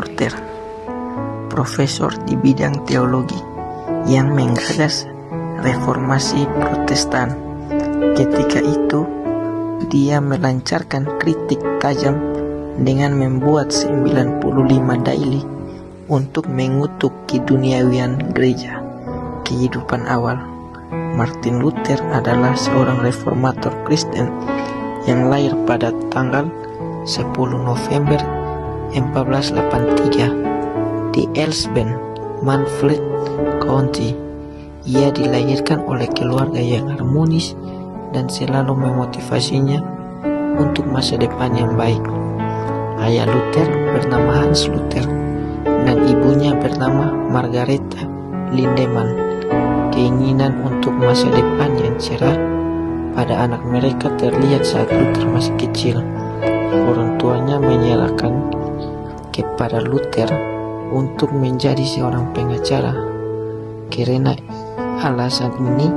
Luther, profesor di bidang teologi yang menggagas reformasi Protestan. Ketika itu, dia melancarkan kritik tajam dengan membuat 95 dalil untuk mengutuk keduniawian gereja. Kehidupan awal Martin Luther adalah seorang reformator Kristen yang lahir pada tanggal 10 November 1483 di Elsben, Manfred County. Ia dilahirkan oleh keluarga yang harmonis dan selalu memotivasinya untuk masa depan yang baik. Ayah Luther bernama Hans Luther dan ibunya bernama Margareta Lindemann. Keinginan untuk masa depan yang cerah pada anak mereka terlihat saat Luther masih kecil. Orang tuanya menyerahkan kepada Luther untuk menjadi seorang pengacara. Karena alasan ini,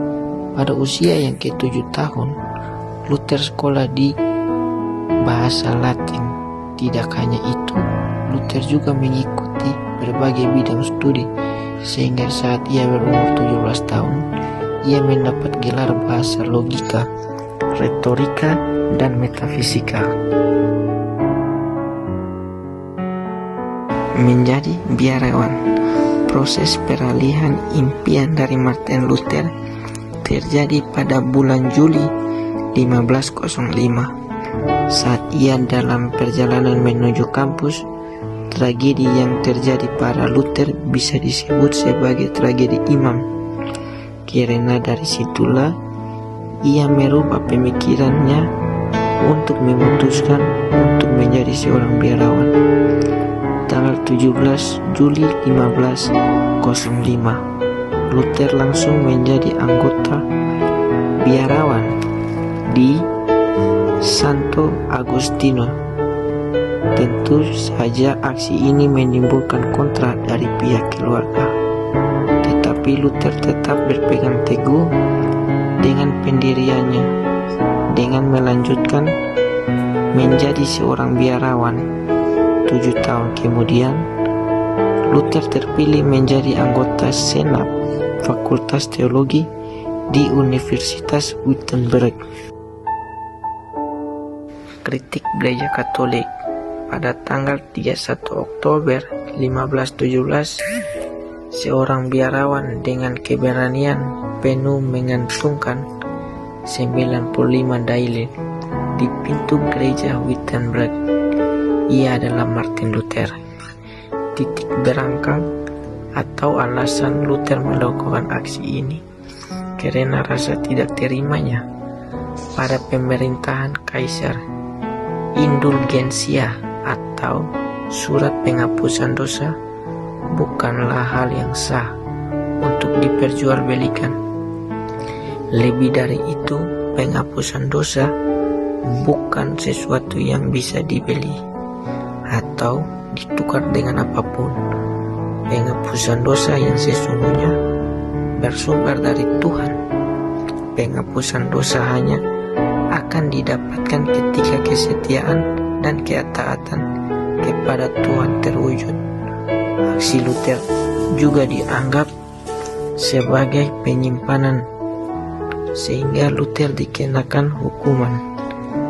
pada usia yang ke-7 tahun, Luther sekolah di bahasa Latin. Tidak hanya itu, Luther juga mengikuti berbagai bidang studi, sehingga saat ia berumur 17 tahun, ia mendapat gelar bahasa logika, retorika, dan metafisika. Menjadi biarawan. Proses peralihan impian dari Martin Luther terjadi pada bulan Juli 1505. Saat ia dalam perjalanan menuju kampus, tragedi yang terjadi pada Luther bisa disebut sebagai tragedi imam. Karena dari situlah ia merubah pemikirannya untuk memutuskan untuk menjadi seorang biarawan. Tanggal 17 Juli 1505, Luther langsung menjadi anggota biarawan di Santo Agostino. Tentu saja aksi ini menimbulkan kontra dari pihak keluarga, tetapi Luther tetap berpegang teguh dengan pendiriannya dengan melanjutkan menjadi seorang biarawan. 7 tahun kemudian, Luther terpilih menjadi anggota Senat Fakultas Teologi di Universitas Wittenberg. Kritik Gereja Katolik. Pada tanggal 31 Oktober 1517, seorang biarawan dengan keberanian penuh menggantungkan 95 dalil di pintu gereja Wittenberg. Ia adalah Martin Luther. Titik berangkang atau alasan Luther melakukan aksi ini karena rasa tidak terimanya pada pemerintahan Kaisar Indulgensia atau surat penghapusan dosa bukanlah hal yang sah untuk diperjualbelikan. Lebih dari itu, penghapusan dosa bukan sesuatu yang bisa dibeli atau ditukar dengan apapun. Penghapusan dosa yang sesungguhnya bersumber dari Tuhan. Penghapusan dosa hanya akan didapatkan ketika kesetiaan dan ketaatan kepada Tuhan terwujud. Aksi Luther juga dianggap sebagai penyimpanan, sehingga Luther dikenakan hukuman,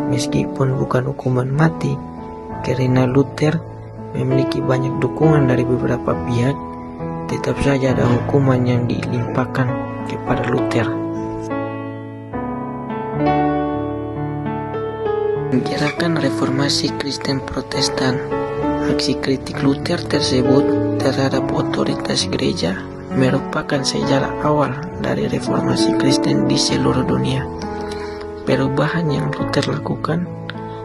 meskipun bukan hukuman mati. Karena Luther memiliki banyak dukungan dari beberapa pihak, tetap saja ada hukuman yang dilimpahkan kepada Luther. Gerakan reformasi Kristen Protestan. Aksi kritik Luther tersebut terhadap otoritas gereja merupakan sejarah awal dari reformasi Kristen di seluruh dunia. Perubahan yang Luther lakukan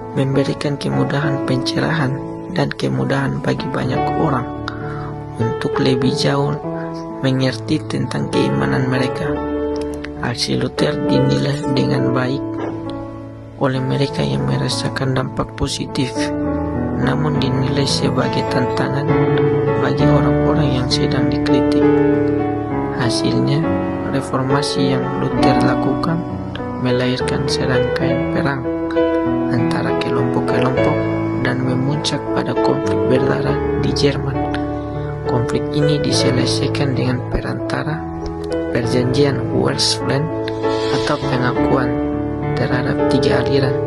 memberikan kemudahan pencerahan dan kemudahan bagi banyak orang untuk lebih jauh mengerti tentang keimanan mereka. Aksi Luther dinilai dengan baik oleh mereka yang merasakan dampak positif, namun dinilai sebagai tantangan bagi orang-orang yang sedang dikritik. Hasilnya, reformasi yang Luther lakukan melahirkan serangkaian perang antara kelompok-kelompok dan memunculkan puncak pada konflik berdarah di Jerman. Konflik ini diselesaikan dengan perantara perjanjian Westphalen atau pengakuan terhadap 3 aliran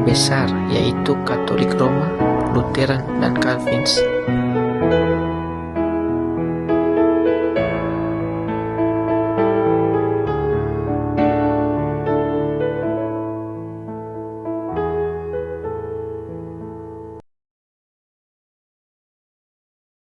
besar, yaitu Katolik Roma, Lutheran, dan Calvinis.